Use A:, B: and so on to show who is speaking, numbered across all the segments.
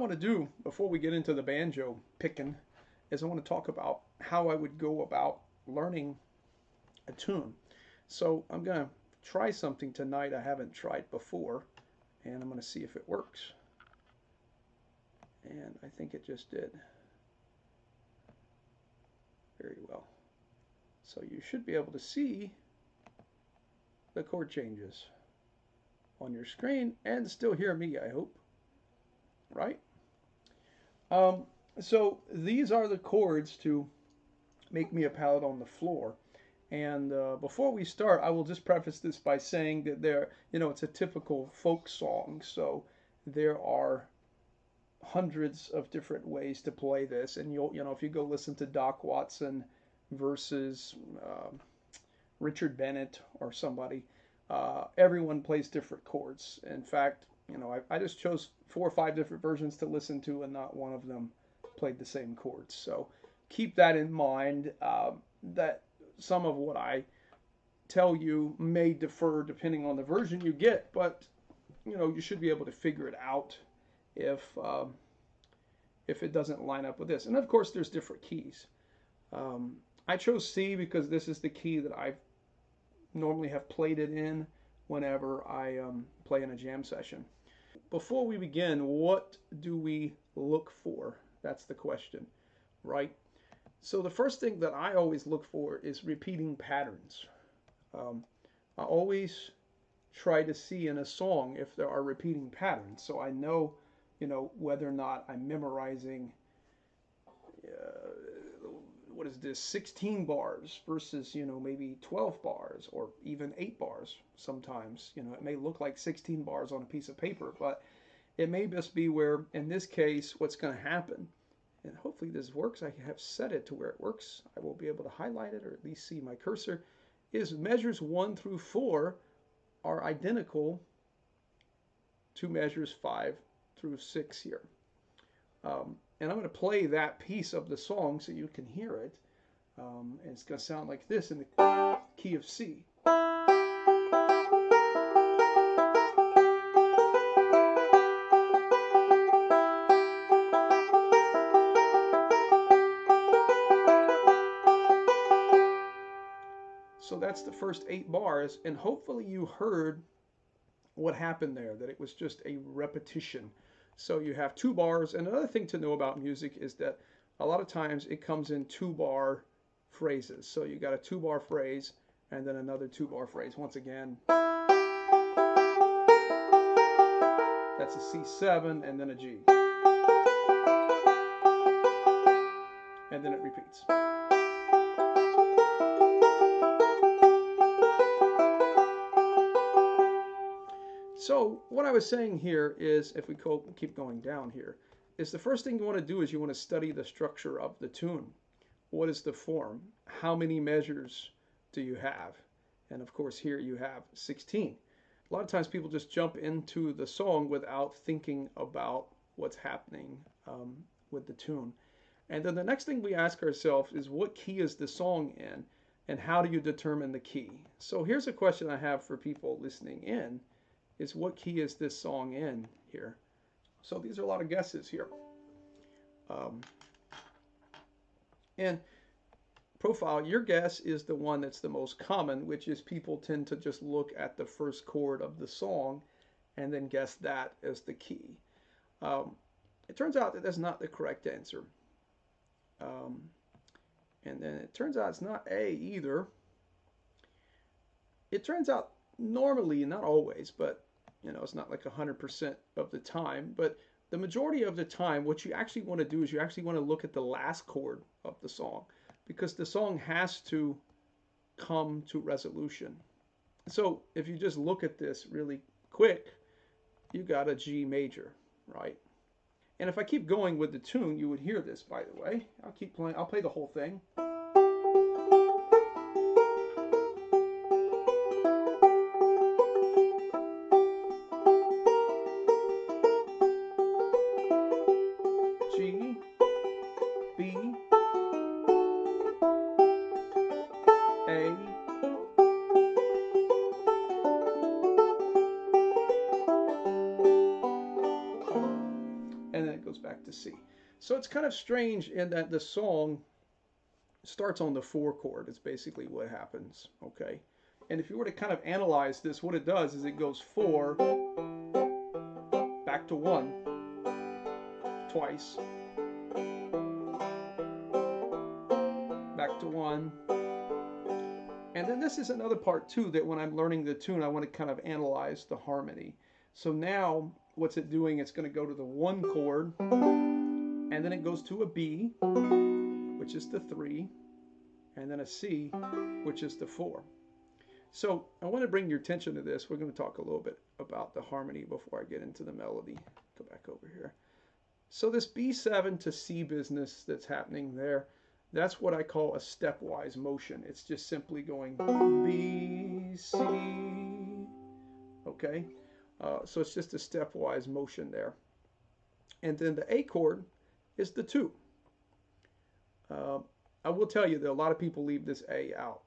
A: want to do before we get into the banjo picking is I want to talk about how I would go about learning a tune. So I'm going to try something tonight I haven't tried before, and I'm going to see if it works. And I think it just did very well. So you should be able to see the chord changes on your screen and still hear me, I hope. Right? So these are the chords to make me a pallet on the floor. And before we start, I will just preface this by saying that it's a typical folk song. So there are hundreds of different ways to play this. And if you go listen to Doc Watson versus Richard Bennett or somebody, everyone plays different chords. In fact, I just chose 4 or 5 different versions to listen to, and not one of them played the same chords. So keep that in mind, that some of what I tell you may differ depending on the version you get, but you should be able to figure it out if it doesn't line up with this. And of course, there's different keys. I chose C because this is the key that I normally have played it in whenever I play in a jam session. Before we begin, what do we look for? That's the question, right? So the first thing that I always look for is repeating patterns. I always try to see in a song if there are repeating patterns, so I know, whether or not I'm memorizing what is this, 16 bars versus, maybe 12 bars or even 8 bars sometimes. It may look like 16 bars on a piece of paper, but it may just be where, in this case, what's going to happen, and hopefully this works, I have set it to where it works, I will be able to highlight it or at least see my cursor, is measures 1 through 4 are identical to measures 5 through 6 here. And I'm going to play that piece of the song so you can hear it. And it's going to sound like this in the key of C. So that's the first 8 bars, and hopefully you heard what happened there, that it was just a repetition. So you have 2 bars, and another thing to know about music is that a lot of times it comes in 2-bar phrases. So you got a 2-bar phrase and then another 2-bar phrase. Once again, that's a C7 and then a G. And then it repeats. So what I was saying here is, if we keep going down here, is the first thing you want to do is you want to study the structure of the tune. What is the form? How many measures do you have? And of course here you have 16. A lot of times people just jump into the song without thinking about what's happening with the tune. And then the next thing we ask ourselves is, what key is the song in? And how do you determine the key? So here's a question I have for people listening in, is what key is this song in here? So these are a lot of guesses here. And profile, your guess is the one that's the most common, which is people tend to just look at the first chord of the song and then guess that as the key. It turns out that that's not the correct answer. And then it turns out it's not A either. It turns out normally, not always, but it's not like 100% of the time, but the majority of the time, what you actually want to do is you actually want to look at the last chord of the song, because the song has to come to resolution. So if you just look at this really quick, you got a G major, right? And if I keep going with the tune, you would hear this, by the way. I'll keep playing. I'll play the whole thing. G, B, A, and then it goes back to C. So it's kind of strange in that the song starts on the 4 chord. It's basically what happens, okay? And if you were to kind of analyze this, what it does is it goes 4, back to 1, twice, back to 1, and then this is another part too that when I'm learning the tune, I want to kind of analyze the harmony. So now what's it doing? It's going to go to the 1 chord, and then it goes to a B, which is the 3, and then a C, which is the 4. So I want to bring your attention to this. We're going to talk a little bit about the harmony before I get into the melody. Go back over here. So this B7 to C business that's happening there, that's what I call a stepwise motion. It's just simply going B, C, okay? So it's just a stepwise motion there. And then the A chord is the 2. I will tell you that a lot of people leave this A out.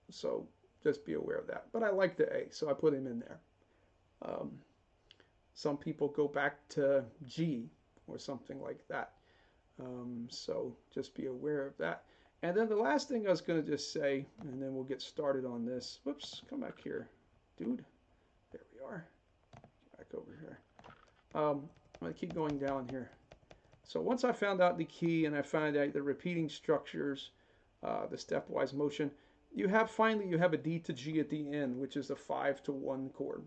A: So just be aware of that. But I like the A, so I put him in there. Some people go back to G or something like that. So just be aware of that. And then the last thing I was going to just say, and then we'll get started on this. Whoops, come back here, dude. There we are. Back over here. I'm going to keep going down here. So once I found out the key and I found out the repeating structures, the stepwise motion, finally you have a D to G at the end, which is a 5 to 1 chord.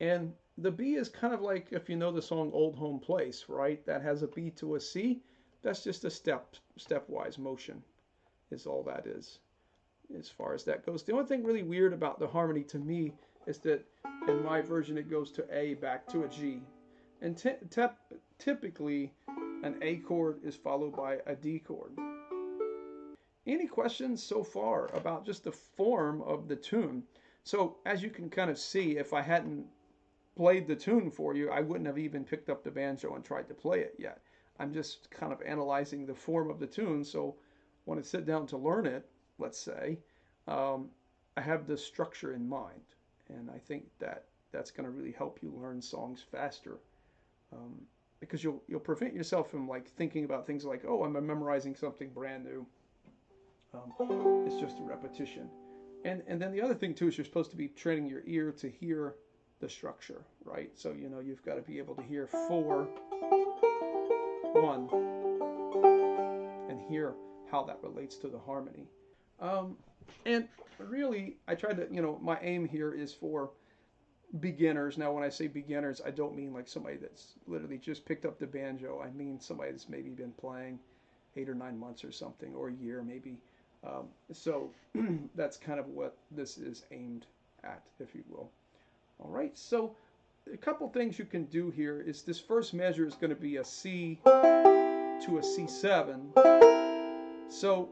A: And the B is kind of like, if you know the song Old Home Place, right? That has a B to a C. That's just a stepwise motion is all that is as far as that goes. The only thing really weird about the harmony to me is that in my version it goes to A back to a G. And typically an A chord is followed by a D chord. Any questions so far about just the form of the tune? So as you can kind of see, if I hadn't played the tune for you, I wouldn't have even picked up the banjo and tried to play it yet. I'm just kind of analyzing the form of the tune, so when I sit down to learn it, let's say, I have the structure in mind, and I think that that's going to really help you learn songs faster, because you'll prevent yourself from like thinking about things like, oh, I'm memorizing something brand new. It's just a repetition. And then the other thing too is you're supposed to be training your ear to hear the structure, right? So you've got to be able to hear 4, 1, and hear how that relates to the harmony. And really, I tried to, my aim here is for beginners. Now, when I say beginners, I don't mean like somebody that's literally just picked up the banjo. I mean somebody that's maybe been playing 8 or 9 months or something, or a year maybe. So that's kind of what this is aimed at, if you will. All right, so a couple things you can do here is this first measure is going to be a C to a C7. So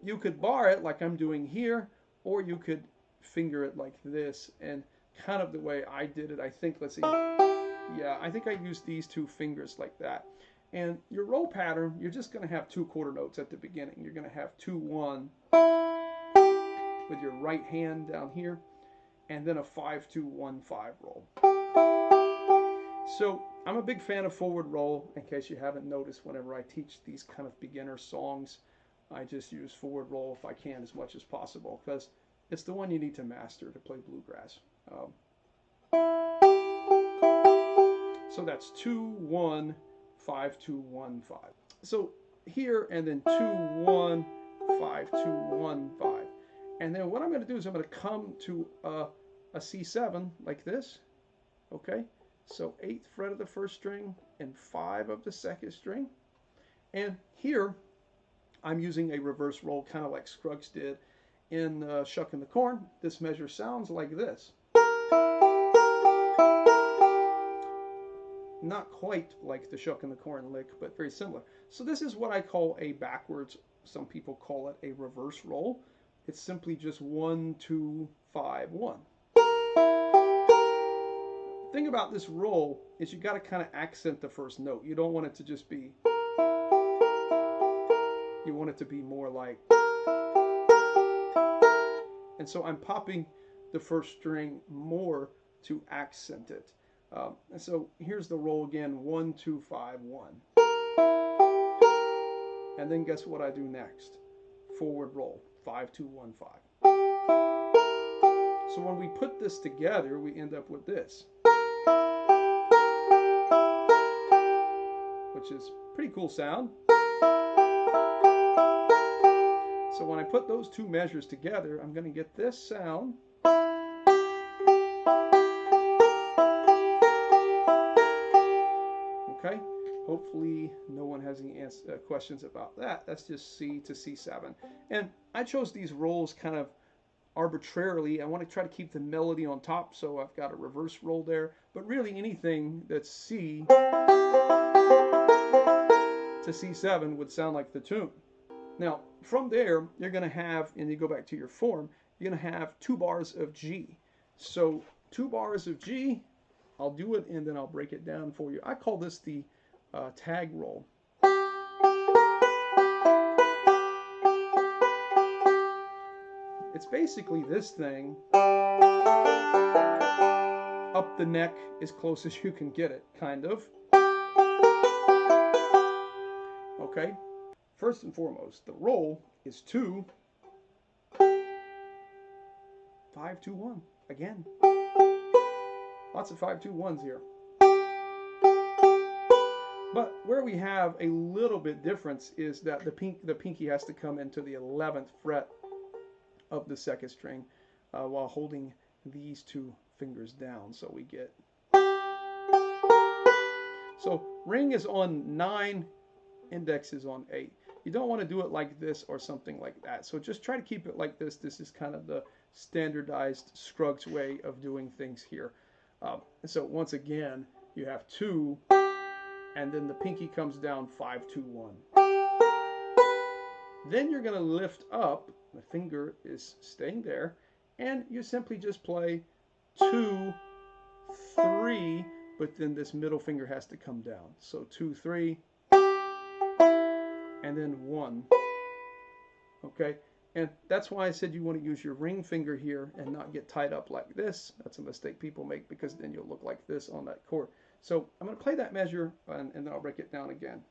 A: you could bar it like I'm doing here, or you could finger it like this. And kind of the way I did it, I think, let's see. Yeah, I think I used these 2 fingers like that. And your roll pattern, you're just going to have 2 quarter notes at the beginning. You're going to have 2, 1 with your right hand down here, and then a 5, 2, 1, 5 roll. So I'm a big fan of forward roll. In case you haven't noticed, whenever I teach these kind of beginner songs, I just use forward roll if I can as much as possible, because it's the one you need to master to play bluegrass. So that's 2, 1, 5, 2, 1, 5. So here, and then 2, 1, 5, 2, 1, 5. And then what I'm going to do is I'm going to come to a C7 like this. Okay, so 8th fret of the 1st string and 5 of the 2nd string. And here I'm using a reverse roll, kind of like Scruggs did in Shucking the Corn. This measure sounds like this. Not quite like the Shucking the Corn lick, but very similar. So this is what I call a backwards, some people call it a reverse roll. It's simply just 1, 2, 5, 1. Thing about this roll is you got to kind of accent the first note. You don't want it to just be, you want it to be more like, and so I'm popping the first string more to accent it. And so here's the roll again, 1, 2, 5, 1. And then guess what I do next? Forward roll, 5, 2, 1, 5. So when we put this together, we end up with this, which is pretty cool sound. So when I put those two measures together, I'm going to get this sound. Okay, hopefully no one has any questions about that. That's just C to C7. And I chose these rolls kind of arbitrarily. I want to try to keep the melody on top, so I've got a reverse roll there. But really anything that's C to C7 would sound like the tune. Now, from there, you're going to have, and you go back to your form, you're going to have 2 bars of G. So 2 bars of G, I'll do it and then I'll break it down for you. I call this the tag roll. It's basically this thing up the neck as close as you can get it, kind of. Okay? First and foremost, the roll is 2, 5, 2, 1. Again. Lots of 5, 2, 1s here. But where we have a little bit difference is that the pinky has to come into the 11th fret of the second string while holding these 2 fingers down. So we get. So ring is on 9, index is on 8. You don't want to do it like this or something like that. So just try to keep it like this. This is kind of the standardized Scruggs way of doing things here. And so once again, you have 2, and then the pinky comes down 5, 2, 1. Then you're going to lift up. The finger is staying there, and you simply just play 2, 3, but then this middle finger has to come down. So 2, 3. And then 1. Okay, and that's why I said you want to use your ring finger here and not get tied up like this. That's a mistake people make, because then you'll look like this on that chord. So I'm going to play that measure and then I'll break it down again.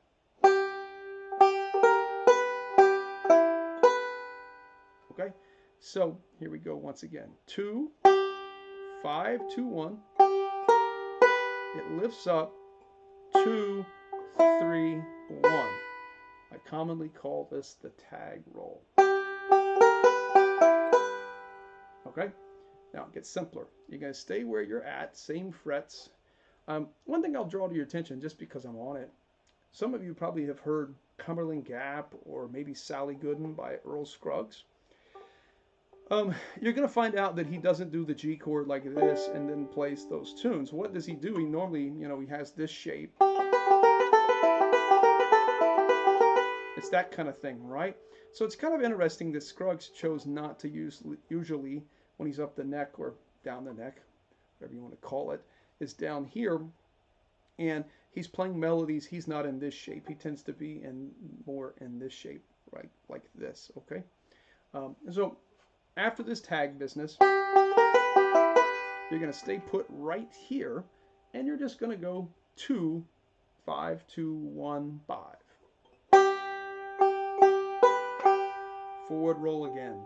A: Okay, so here we go once again. 2, 5, 2, 1. It lifts up. 2, 3, 1. I commonly call this the tag roll. Okay, now it gets simpler. You're going to stay where you're at, same frets. One thing I'll draw to your attention, just because I'm on it, some of you probably have heard Cumberland Gap or maybe Sally Gooden by Earl Scruggs. You're going to find out that he doesn't do the G chord like this and then plays those tunes. What does he do? He normally, he has this shape. It's that kind of thing, right? So it's kind of interesting that Scruggs chose not to use, usually when he's up the neck or down the neck, whatever you want to call it, is down here. And he's playing melodies. He's not in this shape. He tends to be more in this shape, right? Like this, okay? So after this tag business, you're going to stay put right here, and you're just going to go 2, 5, 2, 1, 5. Forward roll again.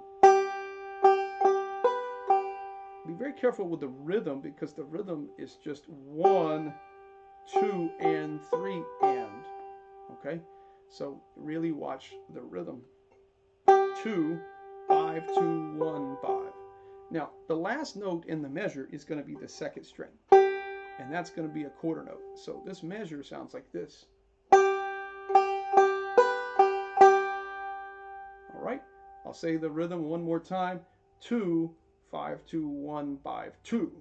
A: Be very careful with the rhythm, because the rhythm is just 1, 2, and 3, and. Okay? So really watch the rhythm. 2, 5, 2, 1, 5. Now, the last note in the measure is going to be the second string, and that's going to be a quarter note. So this measure sounds like this. All right, I'll say the rhythm one more time. 2, 5, 2, 1, 5, 2.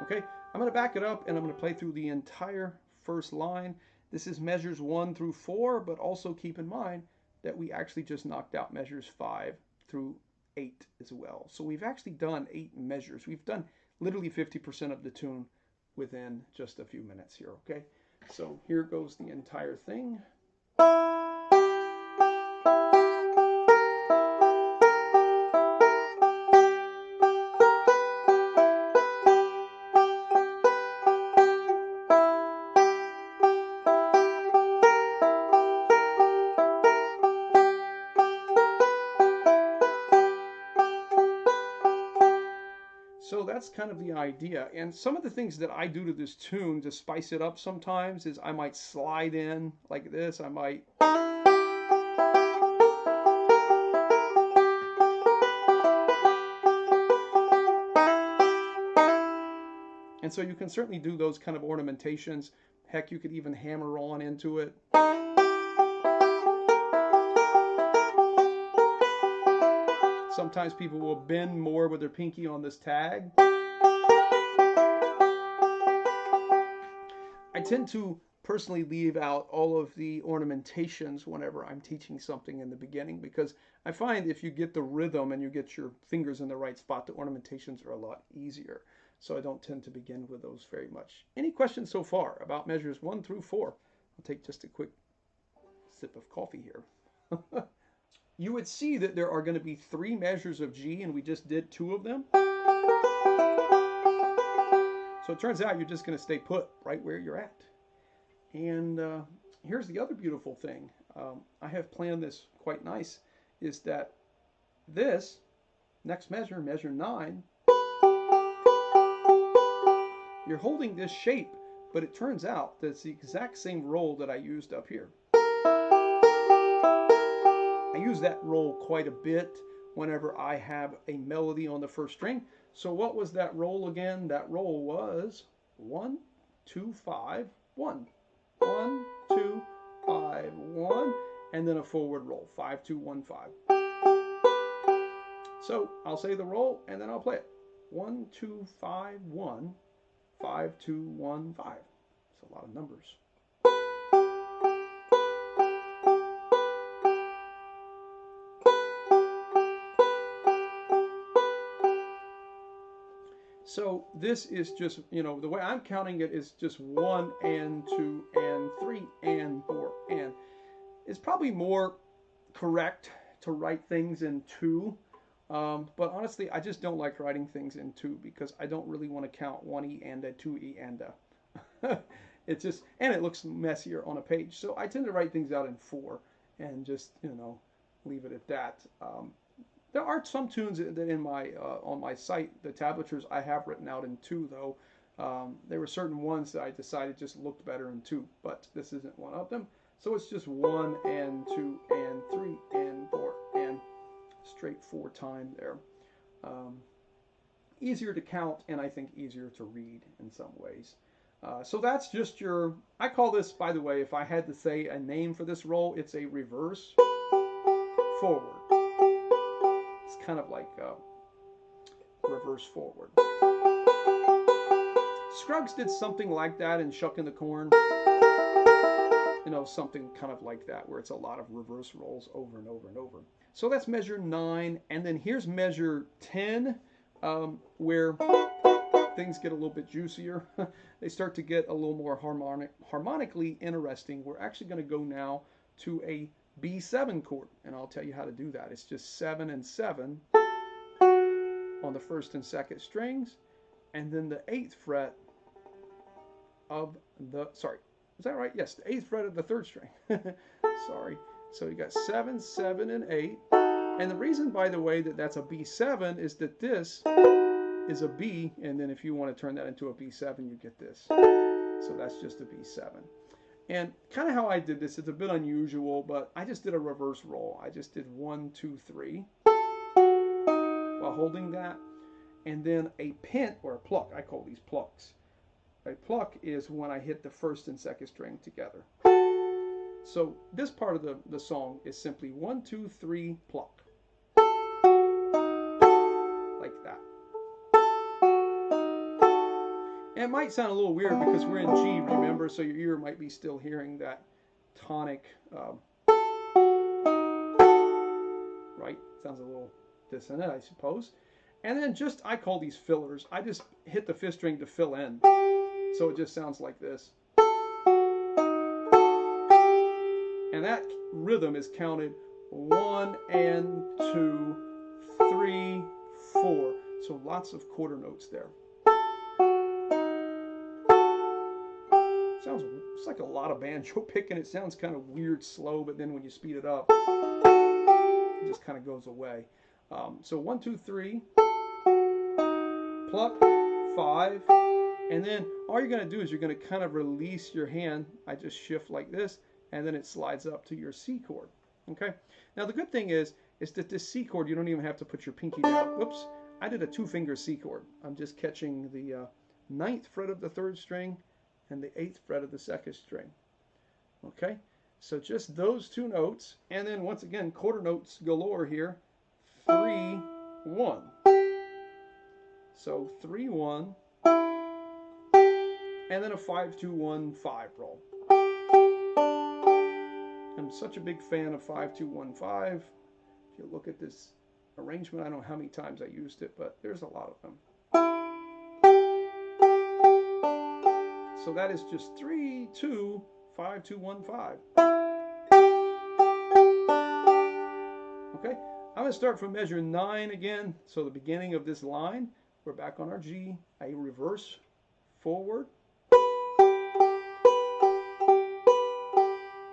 A: Okay, I'm going to back it up and I'm going to play through the entire first line. This is measures 1 through 4, but also keep in mind that we actually just knocked out measures 5 through 8 as well. So we've actually done 8 measures. We've done literally 50% of the tune within just a few minutes here, okay? So here goes the entire thing. that's kind of the idea. And some of the things that I do to this tune to spice it up sometimes is I might slide in like this. I might. And so you can certainly do those kind of ornamentations. Heck, you could even hammer on into it. Sometimes people will bend more with their pinky on this tag. I tend to personally leave out all of the ornamentations whenever I'm teaching something in the beginning, because I find if you get the rhythm and you get your fingers in the right spot, the ornamentations are a lot easier. So I don't tend to begin with those very much. Any questions so far about measures 1 through 4? I'll take just a quick sip of coffee here. You would see that there are going to be 3 measures of G, and we just did 2 of them. So it turns out you're just going to stay put right where you're at. And here's the other beautiful thing. I have planned this quite nice, is that this next measure, measure 9, you're holding this shape, but it turns out that it's the exact same roll that I used up here. I use that roll quite a bit whenever I have a melody on the first string. So what was that roll again? That roll was 1, 2, 5, 1. 1, 2, 5, 1, and then a forward roll, 5, 2, 1, 5. So I'll say the roll and then I'll play it. 1, 2, 5, 1, 5, 2, 1, 5. It's a lot of numbers. So this is just, you know, the way I'm counting it is just 1 and 2 and 3 and 4 and. It's probably more correct to write things in 2, but honestly I just don't like writing things in 2 because I don't really want to count 1E and a 2E and a. It's just, and it looks messier on a page, so I tend to write things out in 4 and just, you know, leave it at that. There are some tunes that in my on my site, the tablatures, I have written out in 2 though. There were certain ones that I decided just looked better in 2, but this isn't one of them. So it's just 1 and 2 and 3 and 4 and straight 4 time there. Easier to count and I think easier to read in some ways. So that's just your, I call this, by the way, if I had to say a name for this roll, it's a reverse forward. It's kind of like reverse forward. Scruggs did something like that in Shucking the Corn. You know, something kind of like that, where it's a lot of reverse rolls over and over and over. So that's measure 9, and then here's measure 10, where things get a little bit juicier. They start to get a little more harmonically interesting. We're actually going to go now to a B7 chord, and I'll tell you how to do that. It's just 7 and 7 on the first and second strings, and then the 8th fret of the, sorry, is that right? Yes, the 8th fret of the 3rd string. Sorry. So you got 7, 7, and 8. And the reason, by the way, that that's a B7 is that this is a B, and then if you want to turn that into a B7, you get this. So that's just a B7. And kind of how I did this, it's a bit unusual, but I just did a reverse roll. I just did 1, 2, 3 while holding that, and then a pent or a pluck. I call these plucks. A pluck is when I hit the first and second string together. So this part of the song is simply 1, 2, 3, pluck. Like that. And it might sound a little weird because we're in G, remember, so your ear might be still hearing that tonic, right? Sounds a little dissonant, I suppose. And then just, I call these fillers. I just hit the 5th string to fill in. So it just sounds like this. And that rhythm is counted 1 and 2, 3, 4. So lots of quarter notes there. Sounds, it's like a lot of banjo picking. It sounds kind of weird slow, but then when you speed it up, just kind of goes away. So 1, 2, 3, pluck. 5, and then all you're going to do is you're going to kind of release your hand. I just shift like this, and then it slides up to your C chord. Okay. Now the good thing is that this C chord, you don't even have to put your pinky down. Whoops, I did a 2-finger C chord. I'm just catching the 9th fret of the 3rd string and the 8th fret of the 2nd string. Okay, so just those 2 notes, and then once again, quarter notes galore here. 3, 1. So 3, 1, and then a 5, 2, 1, 5 roll. I'm such a big fan of 5, 2, 1, 5. If you look at this arrangement, I don't know how many times I used it, but there's a lot of them. So that is just 3, 2, 5, 2, 1, 5. Okay, I'm going to start from measure 9 again. So the beginning of this line, we're back on our G, a reverse forward,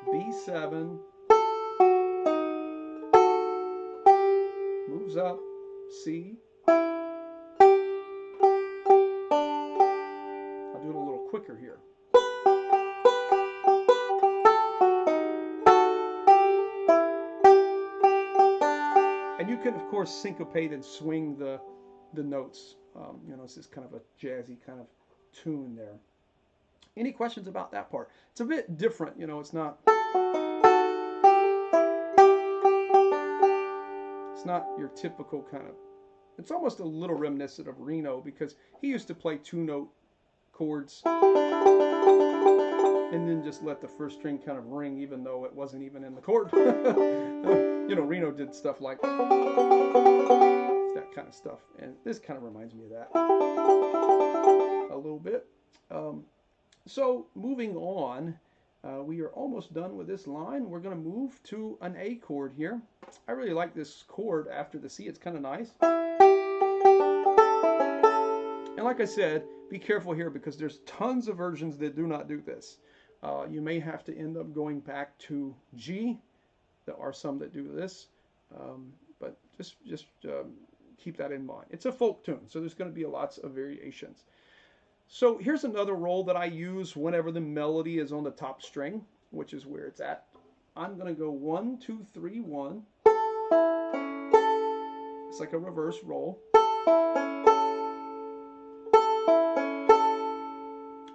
A: B7, moves up, C. I'll do it a little quicker here. And you can, of course, syncopate and swing the notes. You know, it's just kind of a jazzy kind of tune there. Any questions about that part? It's a bit different, you know, it's not your typical kind of, it's almost a little reminiscent of Reno, because he used to play 2-note chords and then just let the 1st string kind of ring even though it wasn't even in the chord. You know, Reno did stuff like that kind of stuff, and this kind of reminds me of that a little bit. So moving on, we are almost done with this line. We're going to move to an A chord here. I really like this chord after the C. It's kind of nice. And like I said, be careful here because there's tons of versions that do not do this. You may have to end up going back to G. There are some that do this, but just keep that in mind. It's a folk tune, so there's going to be lots of variations. So here's another roll that I use whenever the melody is on the top string, which is where it's at. I'm going to go 1, 2, 3, 1. It's like a reverse roll.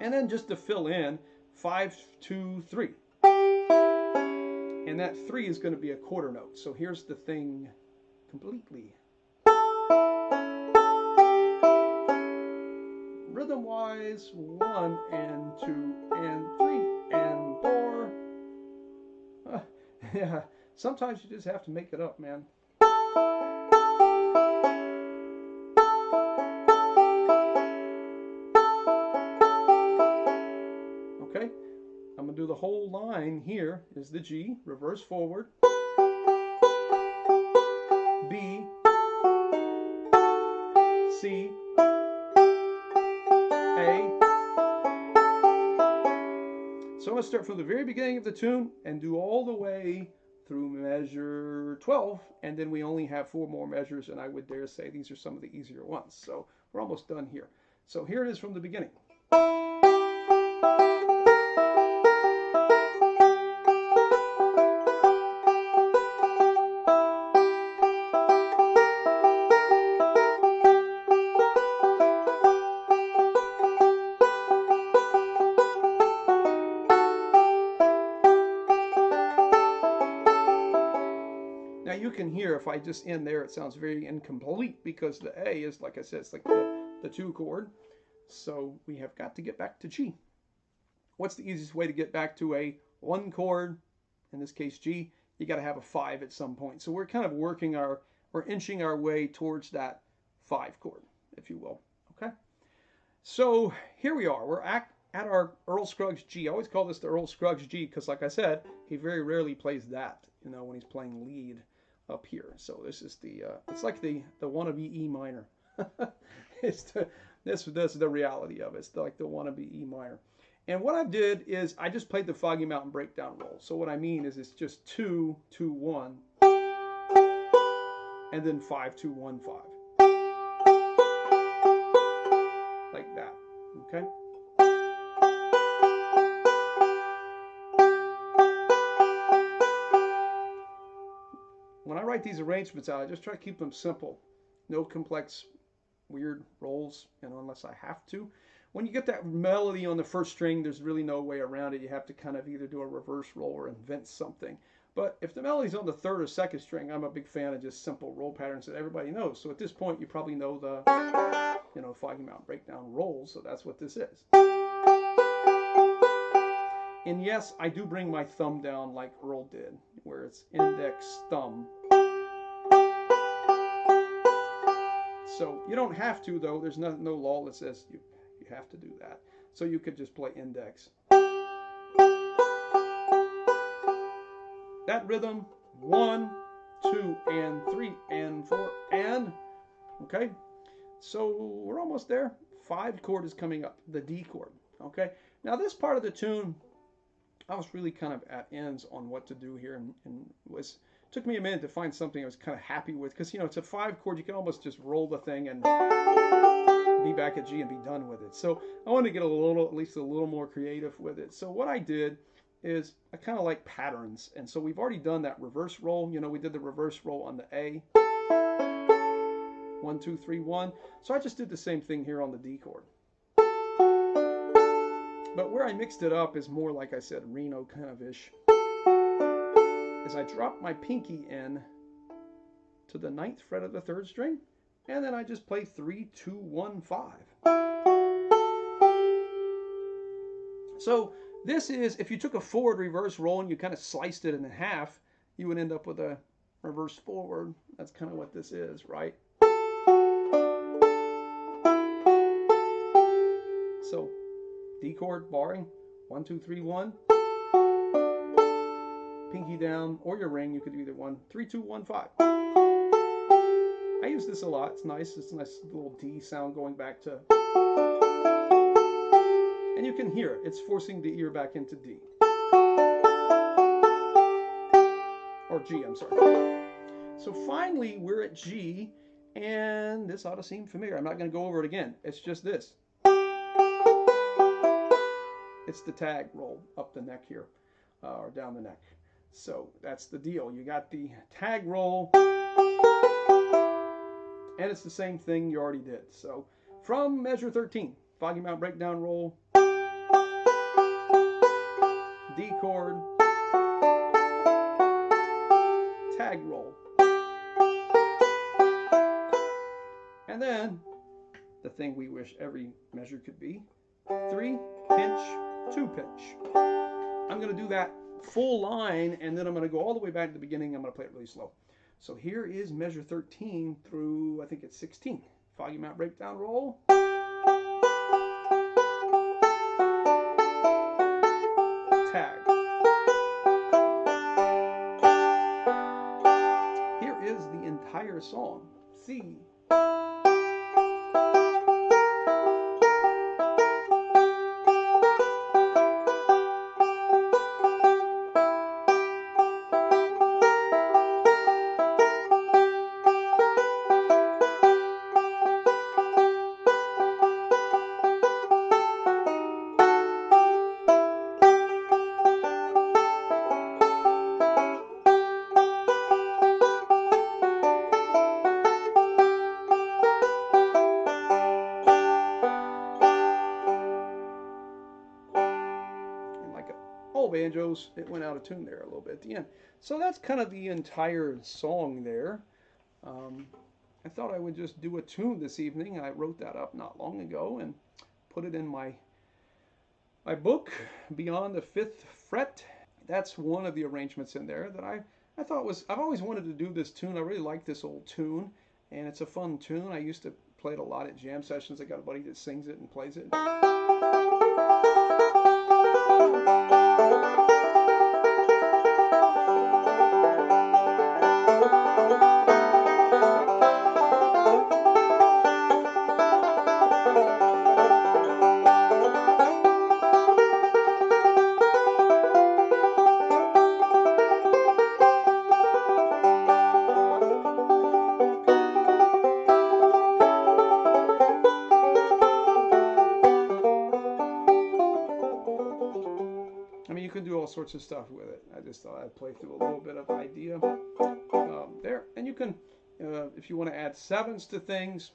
A: And then just to fill in, 5, 2, 3. And that 3 is going to be a quarter note. So here's the thing completely. Rhythm-wise, 1 and 2 and 3 and 4. Yeah, sometimes you just have to make it up, man. Okay, I'm going to do the whole line here is the G, reverse forward, B, C, A. So I'm going to start from the very beginning of the tune and do all the way through measure 12, and then we only have 4 more measures, and I would dare say these are some of the easier ones. So we're almost done here. So here it is from the beginning. You can hear if I just end there, it sounds very incomplete because the A is, like I said, it's like the 2 chord. So we have got to get back to G. What's the easiest way to get back to a 1 chord? In this case, G. You got to have a 5 at some point. So we're kind of we're inching our way towards that 5 chord, if you will. Okay. So here we are. We're at our Earl Scruggs G. I always call this the Earl Scruggs G because, like I said, he very rarely plays that, you know, when he's playing lead up here. So this is the it's like the wannabe E minor. It's the reality of it. It's like the wannabe E minor. And what I did is I just played the Foggy Mountain breakdown roll. So what I mean is it's just 2, 2, 1, and then 5, 2, 1, 5. Like Okay. When I write these arrangements out, I just try to keep them simple. No complex, weird rolls, unless I have to. When you get that melody on the first string, there's really no way around it. You have to kind of either do a reverse roll or invent something. But if the melody's on the third or second string, I'm a big fan of just simple roll patterns that everybody knows. So at this point, you probably know the, Foggy Mountain Breakdown rolls. So that's what this is. And yes, I do bring my thumb down like Earl did, where it's index, thumb. So you don't have to, though. There's no law that says you have to do that. So you could just play index. That rhythm, 1, 2, and 3, and 4, and, okay? So we're almost there. 5 chord is coming up, the D chord, okay? Now this part of the tune, I was really kind of at ends on what to do here, and took me a minute to find something I was kind of happy with, because it's a 5 chord. You can almost just roll the thing and be back at G and be done with it. So I wanted to get at least a little more creative with it. So what I did is I kind of like patterns, and so we've already done that reverse roll. We did the reverse roll on the A. 1, 2, 3, 1. So I just did the same thing here on the D chord. But where I mixed it up is more, like I said, Reno kind of ish. Is I drop my pinky in to the 9th fret of the 3rd string, and then I just play 3, 2, 1, 5. So this is, if you took a forward reverse roll and you kind of sliced it in half, you would end up with a reverse forward. That's kind of what this is, right? So D chord, barring, 1, 2, 3, 1. Pinky down, or your ring, you could do either 1, 3, 2, 1, 5. I use this a lot. It's nice. It's a nice little D sound going back to, and you can hear it. It's forcing the ear back into D. Or G, I'm sorry. So finally, we're at G, and this ought to seem familiar. I'm not going to go over it again. It's just this. It's the tag roll up the neck here, or down the neck. So that's the deal. You got the tag roll, and it's the same thing you already did. So from measure 13, Foggy Mountain Breakdown roll, D chord, tag roll, and then the thing we wish every measure could be, 3 pinch, 2 pinch. I'm going to do that full line, and then I'm going to go all the way back to the beginning. I'm going to play it really slow. So here is measure 13 through, I think it's 16. Foggy Mountain Breakdown roll. Tag. Here is the entire song. C. Banjos, it went out of tune there a little bit at the end. So that's kind of the entire song there. I thought I would just do a tune this evening. I wrote that up not long ago and put it in my book, Beyond the 5th Fret. That's one of the arrangements in there that I thought was, I've always wanted to do this tune. I really like this old tune, and it's a fun tune. I used to play it a lot at jam sessions. I got a buddy that sings it and plays it. I mean, you can do all sorts of stuff with it. I just thought I'd play through a little bit of idea there. And you can, if you want to add sevenths to things,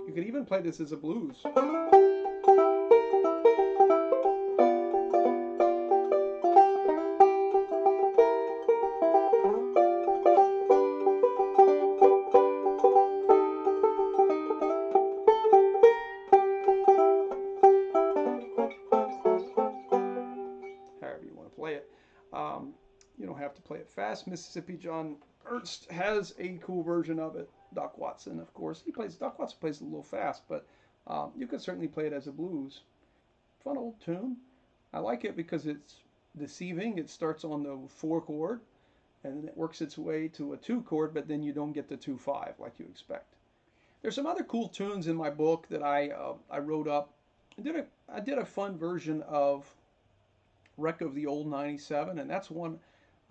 A: you could even play this as a blues. However you want to play it. You don't have to play it fast. Mississippi John Ernst has a cool version of it. Doc Watson, of course, Doc Watson plays it a little fast, but you could certainly play it as a blues. Fun old tune. I like it because it's deceiving. It starts on the 4 chord, and then it works its way to a 2 chord, but then you don't get the 2/5 like you expect. There's some other cool tunes in my book that I wrote up. I did a fun version of Wreck of the Old 97, and that's one.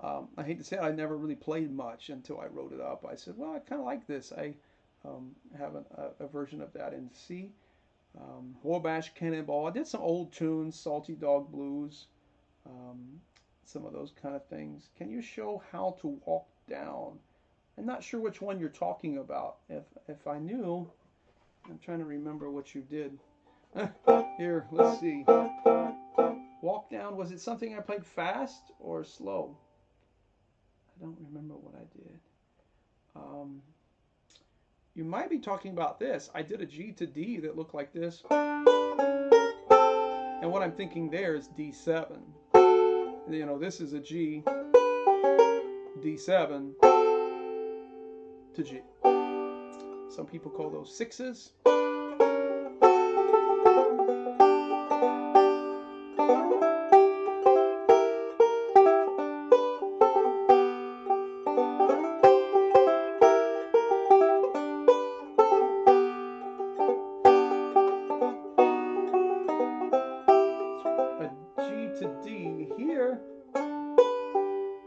A: I hate to say it, I never really played much until I wrote it up. I said, well, I kind of like this. I have a version of that in C. Wabash, Cannonball. I did some old tunes, Salty Dog Blues, some of those kind of things. Can you show how to walk down? I'm not sure which one you're talking about. If I knew, I'm trying to remember what you did. Here, let's see. Walk down, was it something I played fast or slow? I don't remember what I did. You might be talking about this. I did a G to D that looked like this. And what I'm thinking there is D7. You know, this is a G, D7 to G. Some people call those sixes.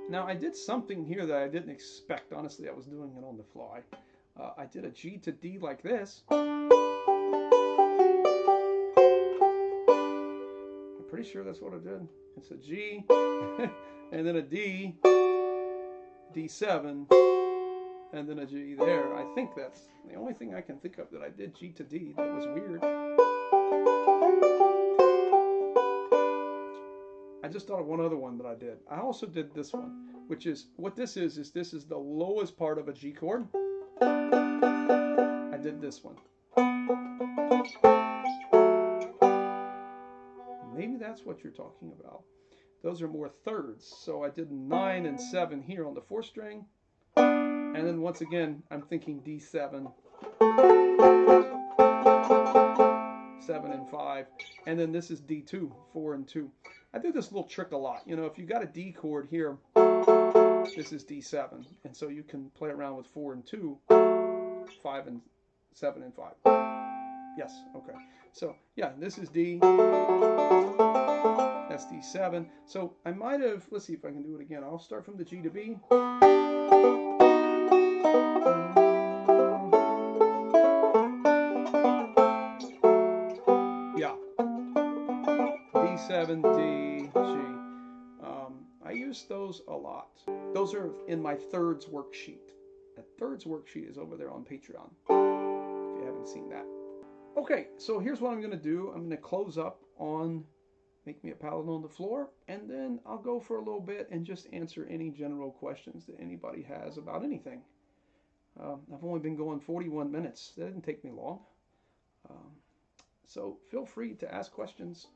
A: Now I did something here that I didn't expect. Honestly, I was doing it on the fly. I did a G to D like this. I'm pretty sure that's what I did. It's a G, and then a D, D7, and then a G there. I think that's the only thing I can think of that I did G to D that was weird. I just thought of one other one that I did. I also did this one, which is, what this is this is the lowest part of a G chord. I did this one. Maybe that's what you're talking about. Those are more thirds. So I did 9 and 7 here on the 4th string. And then once again, I'm thinking D7, 7 and 5. And then this is D2, 4 and 2. I do this little trick a lot. You know, if you got a D chord here, this is D7. And so you can play around with 4 and 2, 5 and 7 and 5. Yes, okay. So, yeah, this is D. That's D7. So I might have, let's see if I can do it again. I'll start from the G to B. Yeah. D7, D, G. I use those a lot. Those are in my thirds worksheet. That thirds worksheet is over there on Patreon, if you haven't seen that. Okay, so here's what I'm going to do. I'm going to close up on Make Me a Pallet on the Floor, and then I'll go for a little bit and just answer any general questions that anybody has about anything. I've only been going 41 minutes. That didn't take me long. So feel free to ask questions.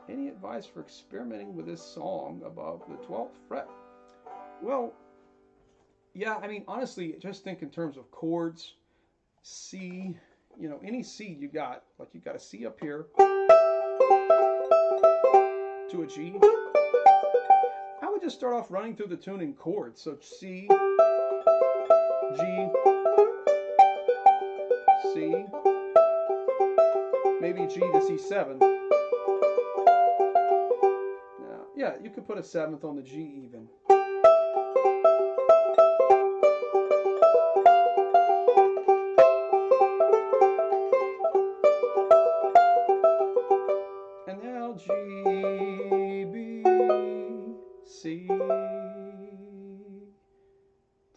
A: Any advice for experimenting with this song above the 12th fret? Well, yeah, I mean, honestly, just think in terms of chords. C, you know, any C you got, like you got a C up here to a G. I would just start off running through the tune in chords. So C, G, C, maybe G to C7. Now, yeah, you could put a seventh on the G even. And now G, B, C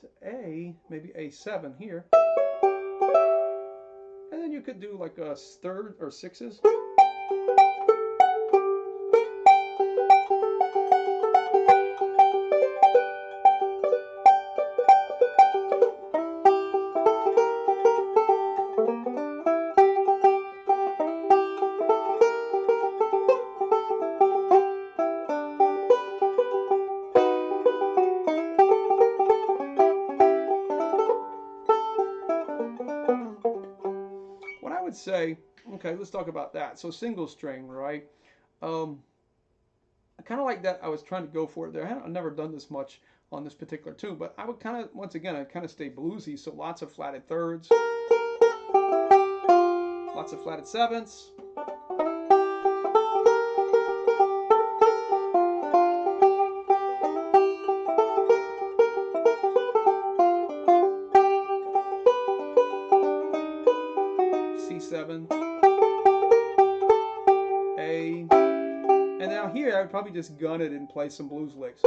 A: to A, maybe A7 here. And then you could do like a third or sixes. What I would say, okay, let's talk about that. So single string, right? I kind of like that. I was trying to go for it there. I've never done this much on this particular tune, but I would kind of, once again, I kind of stay bluesy. So lots of flatted thirds, lots of flatted sevenths. C7, A, and now here I would probably just gun it and play some blues licks.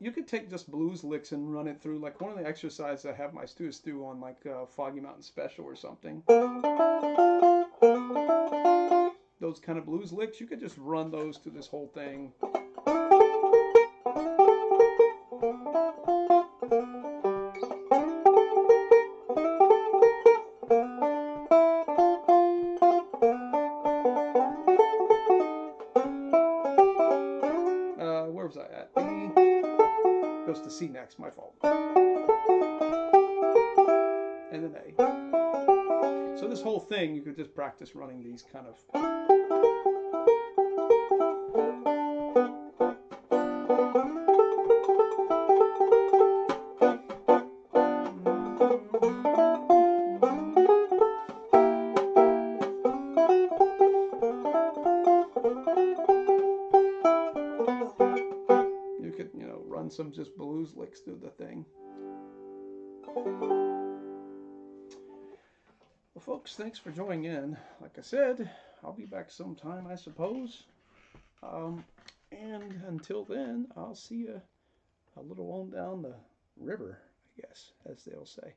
A: You could take just blues licks and run it through. Like one of the exercises I have my students do on like Foggy Mountain Special or something. Those kind of blues licks, you could just run those through this whole thing. Where was I at? E goes to C next, my fault. And then A. So this whole thing, you could just practice running these kind of. You could, run some just blues licks through the thing. Well, folks, thanks for joining in. Like I said, I'll be back sometime, I suppose. And until then, I'll see you a little on down the river, I guess, as they'll say.